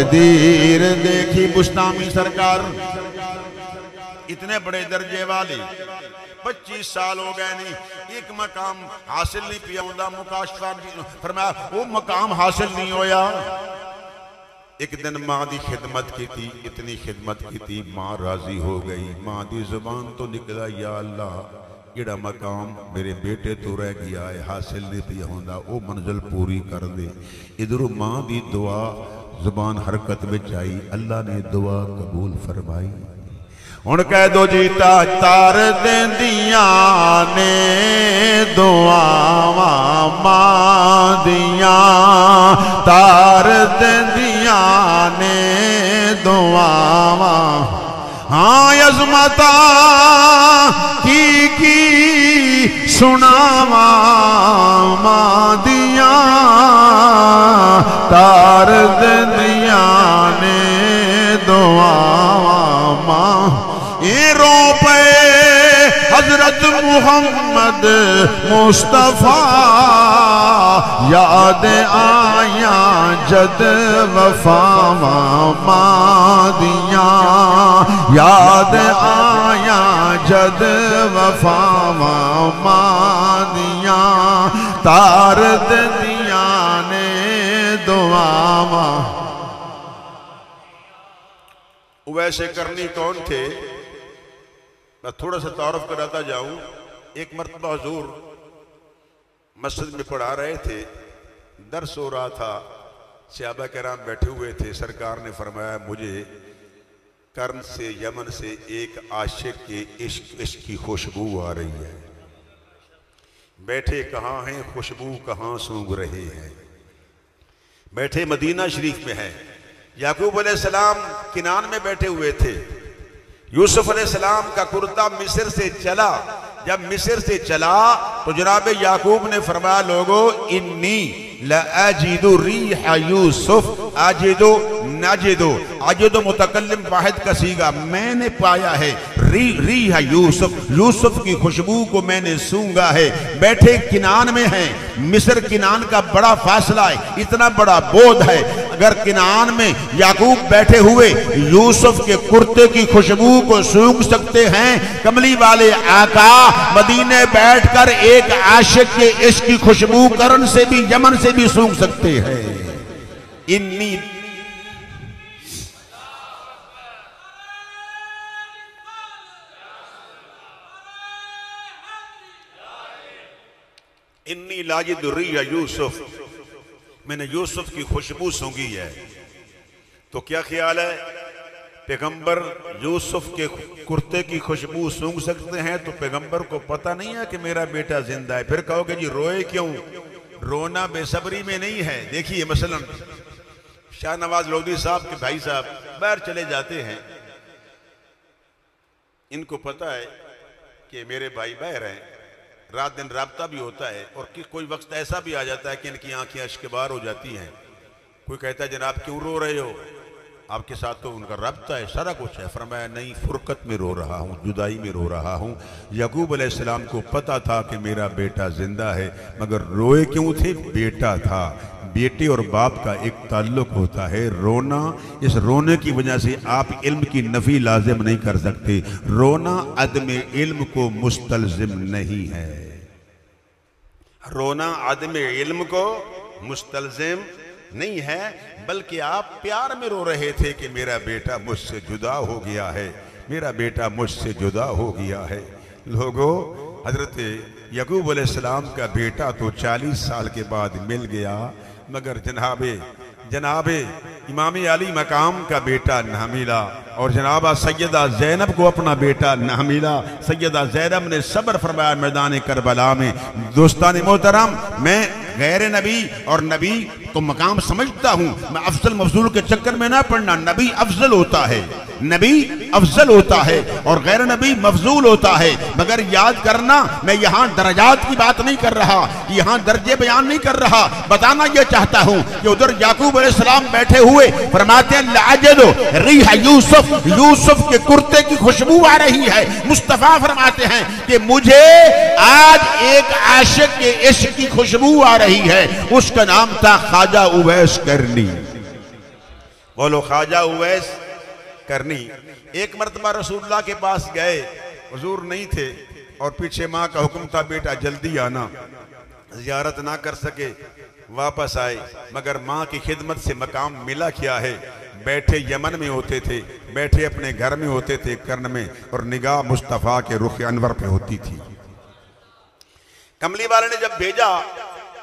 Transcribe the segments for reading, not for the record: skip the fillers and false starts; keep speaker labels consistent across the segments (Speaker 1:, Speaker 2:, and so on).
Speaker 1: तकदीर देखी बुस्तामी सरकार, इतने बड़े दर्जे वाले 25 साल हो गए नहीं, एक मकाम हासिल नहीं पिया उनका मुकाशफा फरमाया वो मकाम हासिल नहीं होया। एक दिन मां की खिदमत की थी, इतनी खिदमत की थी, मां राजी हो गई। मां की जुबान तो निकला या अल्लाह जेड़ा मकाम मेरे बेटे तो रह गया है हासिल नहीं पिया होंदा वो मंजिल पूरी कर दे। इधरों मां की दुआ जुबान हरकत में आई, अल्लाह ने दुआ कबूल फरमाई। हुण कह दो जी तार देंदिया ने दुआवां मां दिया, तार देंदिया ने दुआवां। हाँ अज़मता की सुनावा मां दिया, तार देंदिया ने दुआवां मां। ये रो पे हजरत मुहम्मद मुस्तफा, याद आया जद वफावा मां दिया, याद आया जद वफावा मां दिया, तार दिया ने दुआवा। वैसे करनी कौन थे, मैं थोड़ा सा तारुफ कराता जाऊं। एक मरतबा हुजूर मस्जिद में पढ़ा रहे थे, दर्स हो रहा था, सहाबा किराम बैठे हुए थे। सरकार ने फरमाया मुझे कर्न से यमन से एक आशिक के इश्क की खुशबू आ रही है। बैठे कहाँ हैं, खुशबू कहाँ सूंघ रहे हैं। बैठे मदीना शरीफ में है। याकूब अलैहिस्सलाम किनान में बैठे हुए थे। यूसुफ अलैहिस्सलाम का कुर्ता मिस्र से चला। जब मिस्र से चला तो जनाब याकूब ने फरमाया लोगो इन्नी लअजिदु रीह यूसुफ अजिदु नजिदु। अजिदु मुतकल्लिम वाहिद का सीगा, मैंने पाया है रीह यूसुफ, यूसुफ की खुशबू को मैंने सूंघा है। बैठे किनान में हैं, मिस्र किनान का बड़ा फासला है, इतना बड़ा बोझ है। अगर किनान में याकूब बैठे हुए यूसुफ के कुर्ते की खुशबू को सूंघ सकते हैं, कमली वाले आका मदीने बैठकर एक आशिक के इश्क की खुशबू करन से भी यमन से भी सूंघ सकते हैं। इन्नी इन्नी लाजिदु रिया यूसुफ, मैंने यूसुफ की खुशबू सूंघी है। तो क्या ख्याल है, पैगंबर यूसुफ के कुर्ते की खुशबू सूंघ सकते हैं तो पैगंबर को पता नहीं है कि मेरा बेटा जिंदा है। फिर कहोगे जी रोए क्यों, रोना बेसब्री में नहीं है। देखिए मसलन शाहनवाज लोधी साहब के भाई साहब बाहर चले जाते हैं, इनको पता है कि मेरे भाई बाहर हैं, रात दिन राब्ता भी होता है और कोई वक्त ऐसा भी आ जाता है कि इनकी आंखें अश्कबार हो जाती हैं। कोई कहता है जनाब क्यों रो रहे हो, आपके साथ तो उनका रब्ता है, सारा कुछ है। फरमाया नहीं, फुरकत में रो रहा हूँ, जुदाई में रो रहा हूँ। याकूब अलैहिस्सलाम को पता था कि मेरा बेटा जिंदा है, मगर रोए क्यों थे, बेटा था। बेटे और बाप का एक ताल्लुक होता है, रोना। इस रोने की वजह से आप इल्म की नफी लाजिम नहीं कर सकते। रोना अदम इल्म को मुस्तलजिम नहीं है, रोना अदम इल्म को मुस्तलजिम नहीं है, बल्कि आप प्यार में रो रहे थे कि मेरा बेटा मुझसे जुदा हो गया है, मेरा बेटा मुझसे जुदा हो गया है। लोगों, हजरत याकूब अलैहिस्सलाम का बेटा तो 40 साल के बाद मिल गया, मगर जनाबे इमाम अली मकाम का बेटा ना मिला। और जनाबा सैयदा ज़ैनब को अपना बेटा ना मिला। सैयदा ज़ैनब ने सब्र फरमाया मैदान करबला में। दोस्तान मोहतरम, मैं गैर नबी और नबी तो मकाम समझता हूँ, मैं अफजल मफजूल के चक्कर में ना पड़ना। नबी अफजल होता है, नबी अफजल होता है और गैर नबी मफजूल होता है। मगर याद करना, मैं यहाँ दर्जात की बात नहीं कर रहा, यहाँ दर्जे बयान नहीं कर रहा। बताना यह चाहता हूँ कि उधर याकूब अलैहिस्सलाम बैठे हुए फरमाते हैं लाजदो रिह यूसुफ, यूसुफ के कुर्ते की खुशबू आ रही है। मुस्तफा फरमाते हैं कि मुझे आज एक आशिक के इश्क की खुशबू आ रही है, उसका नाम था ख्वाजा उवैस करनी। बोलो ख्वाजा उवैस करनी। एक मरतबा रसूलुल्लाह के पास गए, हुजूर नहीं थे और पीछे माँ का हुक्म था बेटा जल्दी आना, ज़ियारत ना कर सके, वापस आए। मगर माँ की खिदमत से मकाम मिला क्या है, बैठे यमन में होते थे, बैठे अपने घर में होते थे कर्न में, और निगाह मुस्तफ़ा के रुख अनवर पे होती थी। कमली वाले ने जब भेजा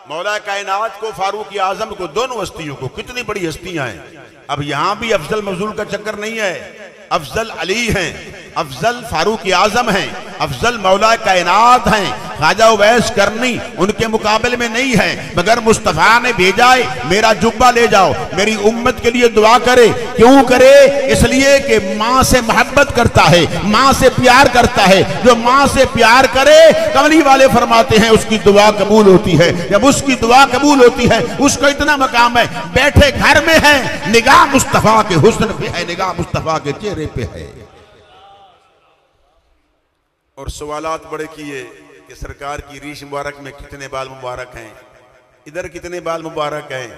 Speaker 1: मौला कायनात को, फारूक आजम को, दोनों हस्तियों को, कितनी बड़ी हस्तियां हैं। अब यहां भी अफजल मजूल का चक्कर नहीं है, अफजल अली हैं, अफजल फारूक आजम हैं, अफजल मौला कायनात हैं। ख्वाजा उवैस करनी उनके मुकाबले में नहीं है, मगर मुस्तफा ने भेजा है मेरा जुब्बा ले जाओ, मेरी उम्मत के लिए दुआ करे। क्यों करे? इसलिए कि माँ से मोहब्बत करता है, माँ से प्यार करता है। जो माँ से प्यार करे, कमली वाले फरमाते हैं उसकी दुआ कबूल होती है। जब उसकी दुआ कबूल होती है, उसको इतना मकाम है, बैठे घर में है, निगाह मुस्तफा के हुस्न पे है, निगाह मुस्तफा के चेहरे पे है। और सवालात बड़े किए कि सरकार की रीश मुबारक में कितने बाल मुबारक हैं, इधर कितने बाल मुबारक हैं।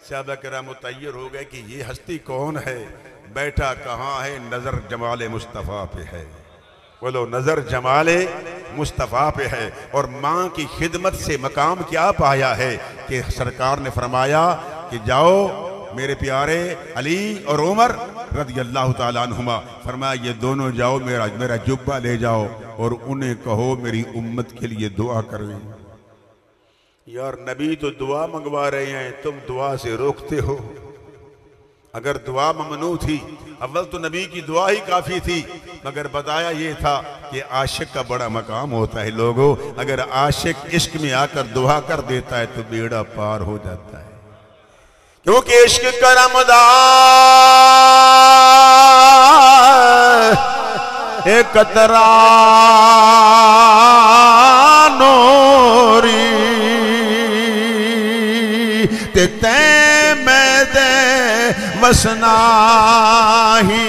Speaker 1: सहाबा किराम मुतय्यर हो गए कि ये हस्ती कौन है, बैठा कहाँ है, नजर जमाले मुस्तफ़ा पे है। बोलो नजर जमाले मुस्तफ़ा पे है। और माँ की खिदमत से मकाम क्या पाया है कि सरकार ने फरमाया कि जाओ मेरे प्यारे अली और उमर रज़ी अल्लाह ताला अन्हुमा, फरमाया ये दोनों जाओ, मेरा जुब्बा ले जाओ और उन्हें कहो मेरी उम्मत के लिए दुआ करें। यार नबी तो दुआ मंगवा रहे हैं, तुम दुआ से रोकते हो। अगर दुआ ममनू थी, अव्वल तो नबी की दुआ ही काफी थी, मगर बताया ये था कि आशिक का बड़ा मकाम होता है। लोगों, अगर आशिक इश्क में आकर दुआ कर देता है तो बेड़ा पार हो जाता है, क्योंकि इश्क करमदा एक कतरा नोरी ते तै मैं दे वसना ही,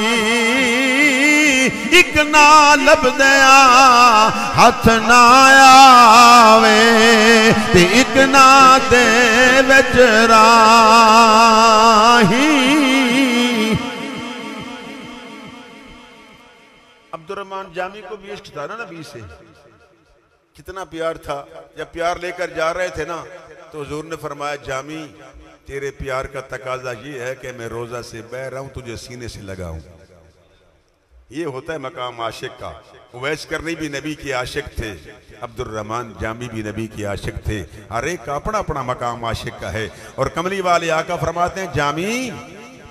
Speaker 1: एक ना लब दया हथ ना आवे ते एक ना दे विच राही। अब्दुर्रहमान जामी को भी इश्क था ना नबी से, कितना प्यार था। जब प्यार लेकर जा रहे थे ना तो हुजूर ने फरमाया जामी तेरे प्यार का तकाजा ये है कि मैं रोजा से बह रहा हूं, तुझे सीने से लगाऊं। ये होता है मकाम आशिक का। उवैस करनी भी नबी के आशिक थे, अब्दुर्रहमान जामी भी नबी के आशिक थे। हर एक का अपना अपना मकाम आशिक का है। और कमली वाले आका फरमाते हैं जामी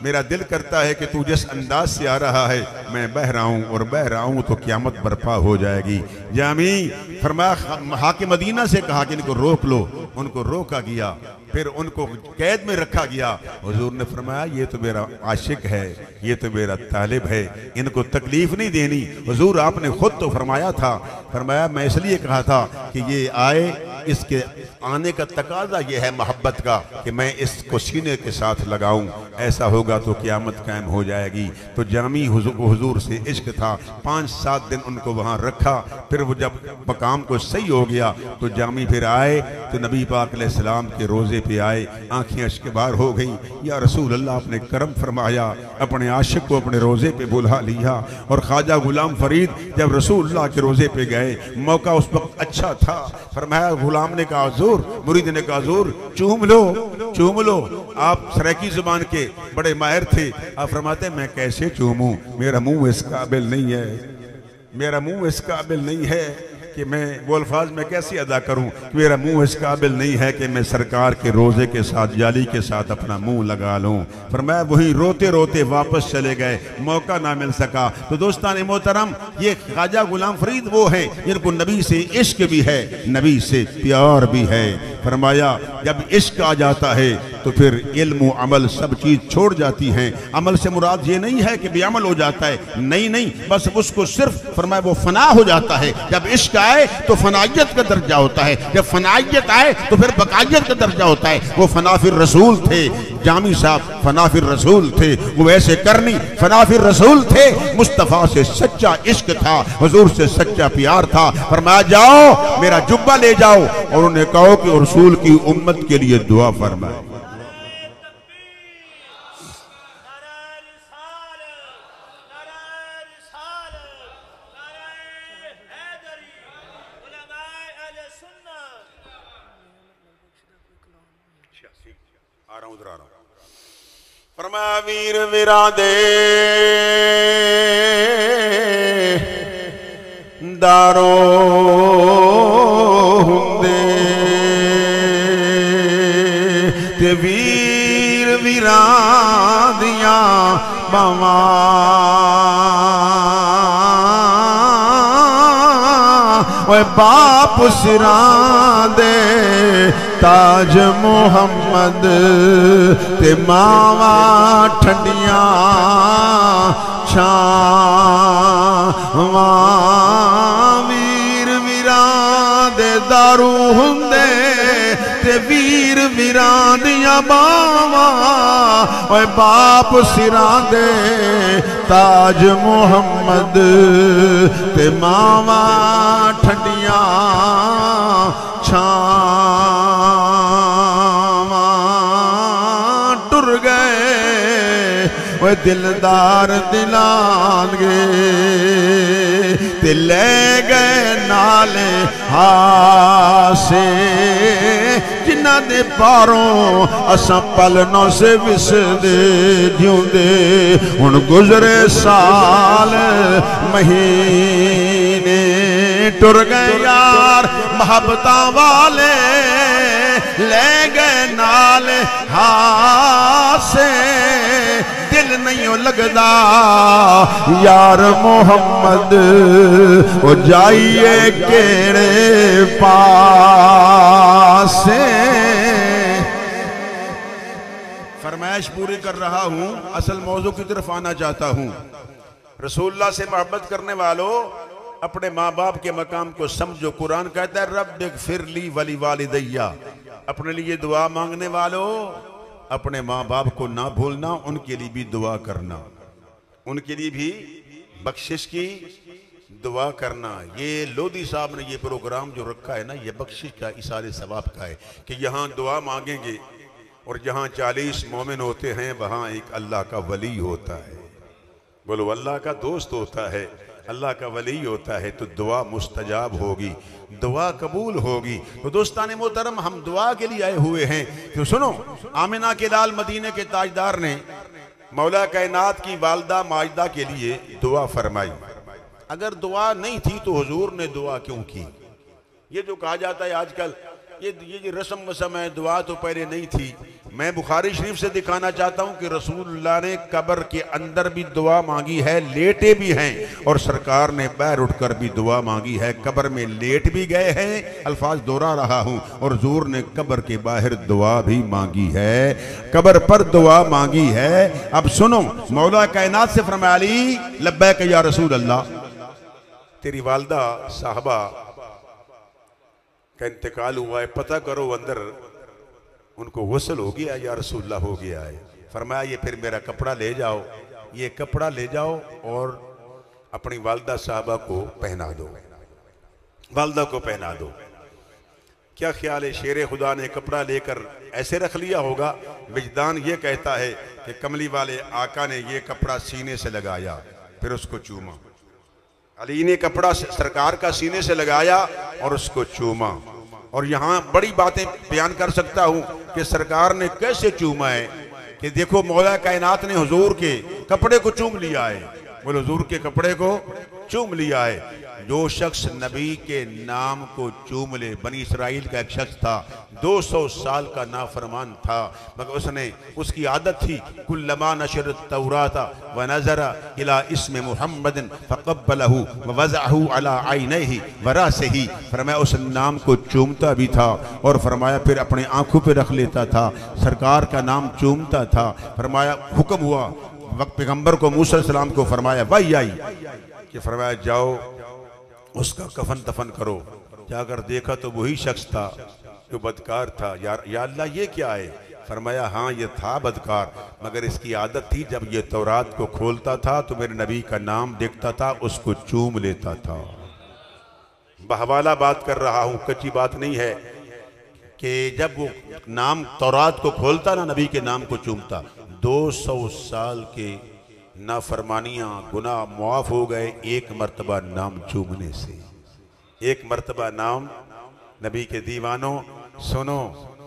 Speaker 1: मेरा दिल करता है कि तू जिस अंदाज से आ रहा है, मैं बह रहा हूँ और बह रहा हूँ तो क़यामत बर्पा हो जाएगी। जामी फरमाया हाकिम मदीना से कहा कि इनको रोक लो, उनको रोका गया, फिर उनको कैद में रखा गया। हुजूर ने फरमाया ये तो मेरा आशिक है, ये तो मेरा तालिब है, इनको तकलीफ नहीं देनी। हुजूर आपने खुद तो फरमाया था, फरमाया मैं इसलिए कहा था कि ये आए, इसके आने का तकाजा ये है मोहब्बत का कि मैं इसको सीने के साथ लगाऊं, ऐसा होगा तो क़यामत कायम हो जाएगी। तो जामी हुजूर से इश्क था। 5-7 दिन उनको वहाँ रखा, फिर वो जब मकाम को सही हो गया तो जामी फिर आए तो नबी पाक अलैहिस्सलाम के रोज़े पे आए, आँखें अश्क बार हो गई। या रसूल अल्लाह आपने करम फरमाया, अपने आशिक को अपने रोज़े पे बुला लिया। और ख्वाजा गुलाम फरीद जब रसूल अल्लाह के रोज़े पे गए, मौका उस वक्त अच्छा था, फरमाया गुलाम ने कहा हुजूर, मुरीद ने कहा हुजूर चूम लो, चूम लो। आप सराइकी जुबान के बड़े माहिर थे, आप फरमाते मैं कैसे चूमूं, मेरा मुंह इस काबिल नहीं है, मेरा मुंह इस काबिल नहीं है कि मैं वो अल्फाज में कैसे अदा करूं कि मेरा मुंह इस काबिल नहीं है कि मैं सरकार के रोज़े के साथ जाली के साथ अपना मुंह लगा लूं। फरमाया वहीं रोते रोते वापस चले गए, मौका ना मिल सका। तो दोस्तान मोहतरम, ये ख्वाजा गुलाम फरीद वो हैं जिनको नबी से इश्क भी है, नबी से प्यार भी है। फरमाया जब इश्क आ जाता है तो फिर इल्म अमल सब चीज छोड़ जाती हैं। अमल से मुराद ये नहीं है कि बेअमल हो जाता है, नहीं नहीं, बस उसको सिर्फ फरमाया वो फना हो जाता है। जब इश्क आए तो फनाइयत का दर्जा होता है, जब फनाइयत आए तो फिर बकायत का दर्जा होता है। वो फनाफिर रसूल थे, जामी साहब फनाफिर रसूल थे, वो ऐसे करनी फनाफिर रसूल थे। मुस्तफ़ा से सच्चा इश्क था, हुजूर से सच्चा प्यार था। फरमाया जाओ मेरा जुब्बा ले जाओ और उन्हें कहो कि रसूल की उम्मत के लिए दुआ फरमाए। रहा हूं, उधर आ रहा हूं। फरमाया वीर वीरा दे दारो हुंदे ते वीर वीरा दिया बावा बाप सिरां दे ताज मुहम्मद ते मावा ठंडियां छावा वीर वीरां दे दारू हुंदे ते वीर वीरां दियां बावा ओए बाप सिरां दे ताज मुहम्मद ते मावा ठंडियां छावा टुर गए वो दिलदार दिलान गए ते ले गए नाले हासे जिन्ना दे पारों असा पलनों से विसदे जिउंदे हुण गुजरे साल महीने टुर गए यार मोहब्बतां वाले ले गए नाल हासे दिल नहीं लगदा यार मोहम्मद ओ जाइए केड़े पासे। फरमाइश पूरी कर रहा हूं, असल मौजू की तरफ आना चाहता हूं। रसूलुल्लाह से मोहब्बत करने वालों अपने माँ बाप के मकाम को समझो। कुरान कहता है रब्बिग़फिरली वली वालिदैया, अपने लिए दुआ मांगने वालों अपने माँ बाप को ना भूलना, उनके लिए भी दुआ करना, उनके लिए भी बख्शिश की दुआ करना। ये लोधी साहब ने ये प्रोग्राम जो रखा है ना, ये बख्शिश का इसारे सवाब का है कि यहाँ दुआ मांगेंगे और जहाँ 40 मोमिन होते हैं वहाँ एक अल्लाह का वली होता है। बोलो अल्लाह का दोस्त होता है, अल्लाह का वली होता है, तो दुआ मुस्तजाब होगी, दुआ कबूल होगी। तो दोस्ताने मोहतरम हम दुआ के लिए आए हुए हैं। तो सुनो, आमिना के लाल मदीने के ताजदार ने मौला कायनात की वालदा माजिदा के लिए दुआ फरमाई। अगर दुआ नहीं थी तो हुजूर ने दुआ क्यों की? ये जो कहा जाता है आजकल ये रस्म वसम है, दुआ तो पहले नहीं थी। मैं बुखारी शरीफ से दिखाना चाहता हूँ कि रसूलुल्लाह ने कब्र के अंदर भी दुआ मांगी है, लेटे भी हैं, और सरकार ने बाहर उठकर भी दुआ मांगी है। कब्र में लेट भी गए हैं, अल्फाज दोहरा रहा हूँ, और हुजूर ने कब्र के बाहर दुआ भी मांगी है, कब्र पर दुआ मांगी है। अब सुनो, मौला कायनात से फरमाया अली लब्बैक या रसूल अल्लाह, तेरी वालदा साहबा का इंतकाल हुआ है, पता करो अंदर उनको गुस्ल हो गया या रसूलुल्लाह हो गया है। फरमाया ये फिर मेरा कपड़ा ले जाओ, ये कपड़ा ले जाओ और अपनी वालदा साहबा को पहना दो, वालदा को पहना दो। क्या ख्याल है, शेर खुदा ने कपड़ा लेकर ऐसे रख लिया होगा? विजदान ये कहता है कि कमली वाले आका ने ये कपड़ा सीने से लगाया, फिर उसको चूमा। अली ने कपड़ा सरकार का सीने से लगाया और उसको चूमा। और यहाँ बड़ी बातें बयान कर सकता हूँ कि सरकार ने कैसे चूमा है कि देखो मौला कायनात ने हुजूर के कपड़े को चूम लिया है। बोलो हुजूर के कपड़े को चूम लिया है। जो शख्स नबी के नाम को चूम ले, बनी इसराइल का एक शख्स था, 200 साल का नाफरमान था, मगर उसने, उसकी आदत थी कुल्लमा नशरत तौराता व नज़रा इला इस्म मुहम्मदिन फ़क़ब्बलहु व वज़अहु अला ऐनैहि व रासिही। फरमाया उस नाम को चूमता भी था और फरमाया फिर अपने आंखों पे रख लेता था, सरकार का नाम चूमता था। फरमाया हुक्म हुआ वक्त पैगम्बर को, मूसा अलैहिस्सलाम को फरमाया वही आई कि फरमाया जाओ उसका कफन दफन करो। जाकर देखा तो वही शख्स था जो बदकार था। या अल्लाह ये क्या है? फरमाया हाँ ये था बदकार, मगर इसकी आदत थी जब ये तौरात को खोलता था तो मेरे नबी का नाम देखता था, उसको चूम लेता था। बहवाला बात कर रहा हूँ, कच्ची बात नहीं है, कि जब वो नाम तौरात को खोलता ना, नबी के नाम को चूमता। 200 साल के नाफरमानियाँ गुनाह मुआफ हो गए एक मर्तबा नाम चूमने से। एक मरतबा नाम, नबी के दीवानों सुनो,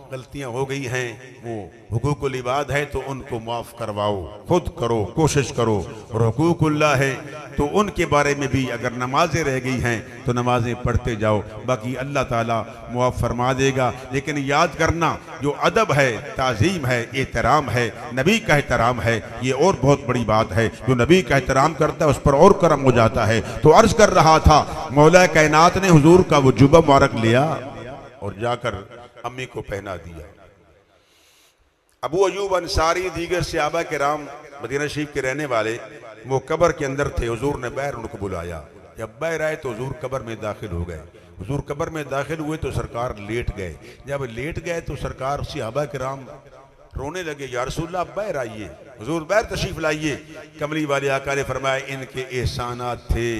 Speaker 1: गलतियां हो गई हैं, वो हुकूकुल इबाद है तो उनको माफ़ करवाओ, खुद करो, कोशिश करो। और हुकूकुल्लाह है तो उनके बारे में भी अगर नमाजें रह गई हैं तो नमाजें पढ़ते जाओ, बाकी अल्लाह ताला मुआफ़ फरमा देगा। लेकिन याद करना, जो अदब है, ताज़ीम है, एहतराम है, नबी का एहतराम है, ये और बहुत बड़ी बात है। जो नबी का एहतराम करता है उस पर और करम हो जाता है। तो अर्ज़ कर रहा था, मौला कायनात ने हुजूर का वो जुब्बा मुबारक लिया और जाकर अम्मी को पहना दिया। अबू अयूब अंसारी दीगर सहाबा किराम मदीना शरीफ के रहने वाले वो कब्र के अंदर थे। हुजूर ने बाहर उनको बुलाया। जब बाहर आए तो हुजूर कब्र में दाखिल हो गए। हुजूर कब्र में दाखिल हुए तो सरकार लेट गए। जब लेट गए तो सरकार सहाबा किराम रोने लगे, या रसूलल्लाह आप बाहर आइए, हुजूर बाहर तशरीफ लाइए। कमली वाले आका ने फरमाया, इनके एहसानात थे,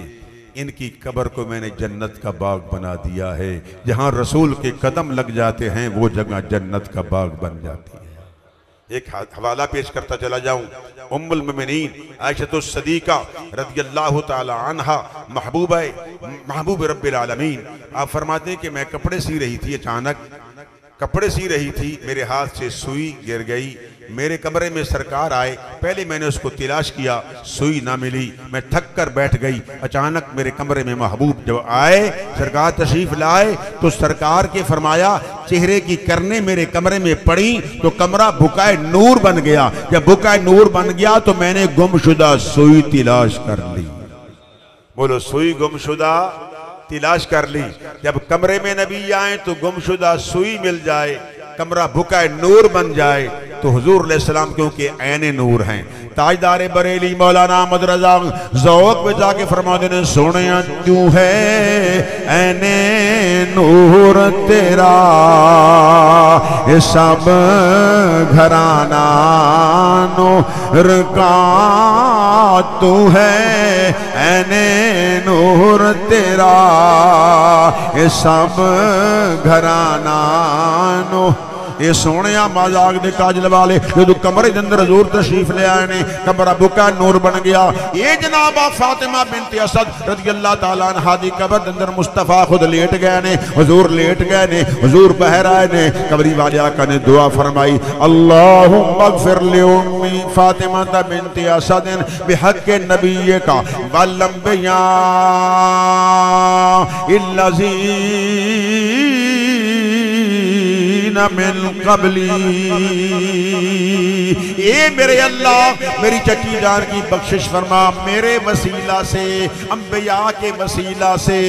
Speaker 1: इनकी कब्र को मैंने जन्नत का बाग बना दिया है। जहां रसूल के कदम लग जाते हैं वो जगह जन्नत का बाग बन जाती है। एक हवाला पेश करता चला जाऊं, उम्मुल मोमिनीन आयशतुस सदीका रज़ियल्लाहु ताला अन्हा महबूब रब्बिल आलमीन, आप फरमाते हैं कि मैं कपड़े सी रही थी, अचानक कपड़े सी रही थी, मेरे हाथ से सुई गिर गई। मेरे कमरे में सरकार आए, पहले मैंने उसको तलाश किया, सुई ना मिली, मैं थक कर बैठ गई। अचानक मेरे कमरे में महबूब जब आए, सरकार तशरीफ लाए तो सरकार के फरमाया, चेहरे की करने मेरे कमरे में पड़ी तो कमरा बुकाए नूर बन गया। जब बुकाए नूर बन गया तो मैंने गुमशुदा सुई तलाश कर ली। बोलो, सुई गुमशुदा तलाश कर ली। जब कमरे में नबी आए तो गुमशुदा सुई मिल जाए, कमरा भुकाए नूर बन जाए। तो हुजूर अलैहिस्सलाम क्योंकि ऐने नूर हैं, ताजदार बरेली मौलाना अहमद रजा ज़ौक़ पे जाके फरमाते हैं, सोने तू है ऐने नूर तेरा, ये सब घराना नूर का तू है, ऐने नूर तेरा, ये सब घराना नो। ये सोने मजाक दे काजल वाले जो कमरे के अंदर हजूर तशरीफ ले आए ने, कमरा बुका नूर बन गया। ये जनाबा फातिमा बिनते असद रज़ियल्लाहु ताला अन्हा दी कब्र के अंदर मुस्तफा खुद लेट गए ने, हुजूर लेट गए ने, हुजूर बाहर आए ने। कबरी वाले आका ने दुआ फरमाई, अल्लाहुम्मा अग़फ़िर लि उम्मी फातिमा बिनते असद बिहक़्क़ि नबी का वल अंबिया इल्लज़ी मिन कबली। ये मेरे अल्लाह मेरी चची जान की बख्शिश फरमा, मेरे वसीला से, अंबिया के वसीला से।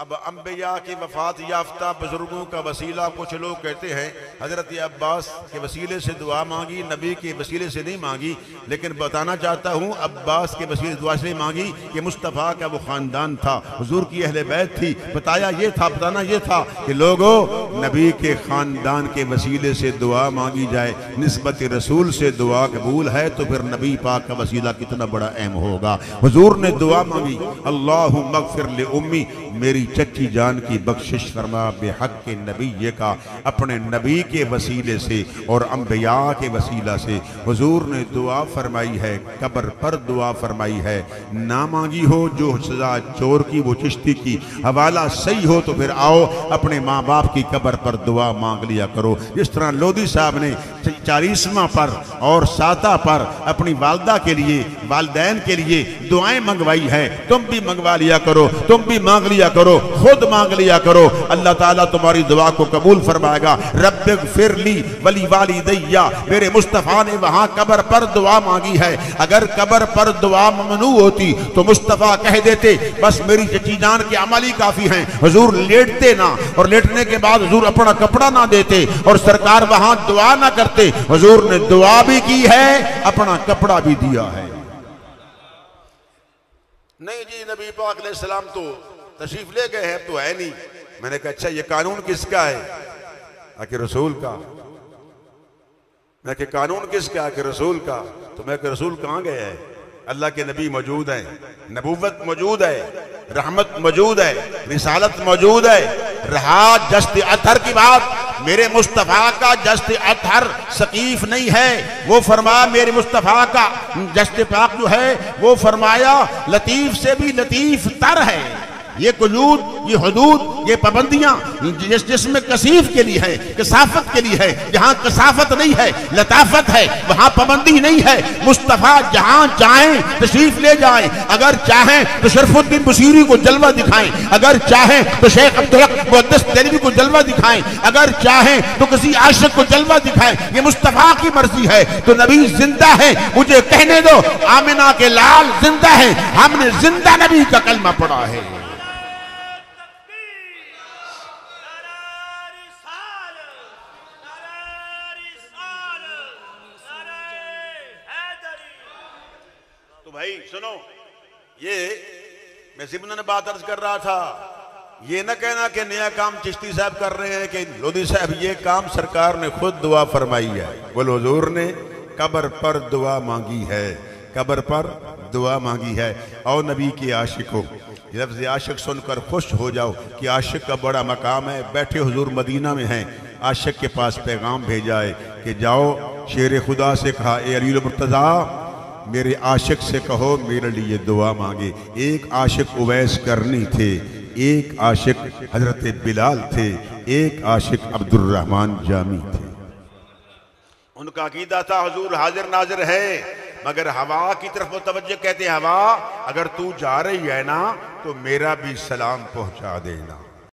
Speaker 1: अब अंबिया की वफात याफ्ता बुजुर्गों का वसीला कुछ लोग कहते हैं हजरत अब्बास के वसीले से दुआ मांगी, नबी के वसीले से नहीं मांगी। लेकिन बताना चाहता हूँ, अब्बास के वसीले दुआ से मांगी कि मुस्तफ़ा का वो ख़ानदान था, हुजूर की अहले बैत थी। बताया ये था, बताना ये था कि लोगों नबी के ख़ानदान के वसीले से दुआ मांगी जाए। निस्बत रसूल से दुआ कबूल है तो फिर नबी पाक का वसीला कितना बड़ा अहम होगा। हुजूर ने दुआ मांगी, अल्लाहुम्मा अग़फ़िर लि उम्मी, मेरी चच्ची जान की बख्शिश फरमा बेहक़्क़ि नबी का, अपने नबी के वसीले से और अंबिया के वसीला से। हुजूर ने दुआ फरमाई है, कब्र पर दुआ फरमाई है। ना मांगी हो जो सजा चोर की वो चिश्ती की, हवाला सही हो तो फिर आओ अपने माँ बाप की कब्र पर दुआ मांग लिया करो। जिस तरह लोधी साहब ने 40वां पर और साता पर अपनी वालदा के लिए, वालदैन के लिए दुआएं मंगवाई है, तुम भी मंगवा लिया करो, तुम भी मांग लिया करो, खुद मांग लिया करो। अल्लाह ताला तुम्हारी दुआ को कबूल फरमाएगा। रब्बिग़फ़िरली वली वालिदैया, मेरे मुस्तफ़ा ने वहां कब्र पर दुआ मांगी है। अगर कब्र पर दुआ ममनू होती तो मुस्तफ़ा कह देते बस मेरी चची जान के अमल ही काफी हैं। हुजूर लेटते ना, और लेटने के बाद हुजूर अपना कपड़ा ना देते और सरकार वहां दुआ ना करते। हुजूर ने दुआ भी की है, अपना कपड़ा भी दिया है। नहीं जी, नबी पाक अलैहिस्सलाम तो तशरीफ ले गए हैं, तो है नहीं। मैंने कहा अच्छा ये कानून किसका है? आके रसूल का। मैं कि कानून किसका? आके रसूल का। तो मैं कि रसूल कहाँ गए हैं? अल्लाह के नबी मौजूद हैं, नबूवत मौजूद है, रहमत मौजूद है, रिसालत मौजूद है। रहा जश्त अतहर की बात, मेरे मुस्तफ़ा का जश्त अतहर सकीफ नहीं है। वो फरमाया मेरे मुस्तफ़ा का जश्त पाक जो है वो फरमाया लतीफ से भी लतीफ तर है। ये कुजूद, ये हदूद, ये पाबंदियां जिसमें कसीफ के लिए है, कसाफत के लिए है। जहां कसाफत नहीं है, लताफत है, वहां पाबंदी नहीं है। मुस्तफा जहां चाहें तशरीफ ले जाएं, अगर चाहें तो शरफुद्दीन बुसीरी को जलवा दिखाएं, अगर चाहें तो शेख अब्दुल हक मुहद्दिस देलवी को जलवा दिखाएं, अगर चाहें तो किसी आशिक को जलवा दिखाएं। ये मुस्तफा की मर्जी है। तो नबी जिंदा है, मुझे कहने दो, आमिना के लाल जिंदा है, हमने जिंदा नबी का कलमा पढ़ा है। तो भाई सुनो, ये मैं ज़िम्मन बात अर्ज कर रहा था, ये ना कहना कि नया काम चिश्ती साहब कर रहे हैं कि लोधी साहब, ये काम सरकार ने खुद दुआ फरमाई है। बोलो हुजूर ने कब्र पर दुआ मांगी है, कब्र पर दुआ मांगी है। और नबी के आशिक हो, लफ्ज़ आशिक सुनकर खुश हो जाओ कि आशिक का बड़ा मकाम है। बैठे हुजूर मदीना में हैं, आशिक के पास पैगाम भेजा है कि जाओ, शेर खुदा से कहा, ए अली मुर्तज़ा मेरे आशिक से कहो मेरे लिए दुआ मांगे। एक आशिक उवैस करनी थे, एक आशिक हजरत बिलाल थे, एक आशिक अब्दुर्रहमान जामी थे। उनका अकीदा था हुजूर हाजिर नाजिर है, मगर हवा की तरफ मुतवज्जह, कहते हैं हवा अगर तू जा रही है ना तो मेरा भी सलाम पहुंचा देना।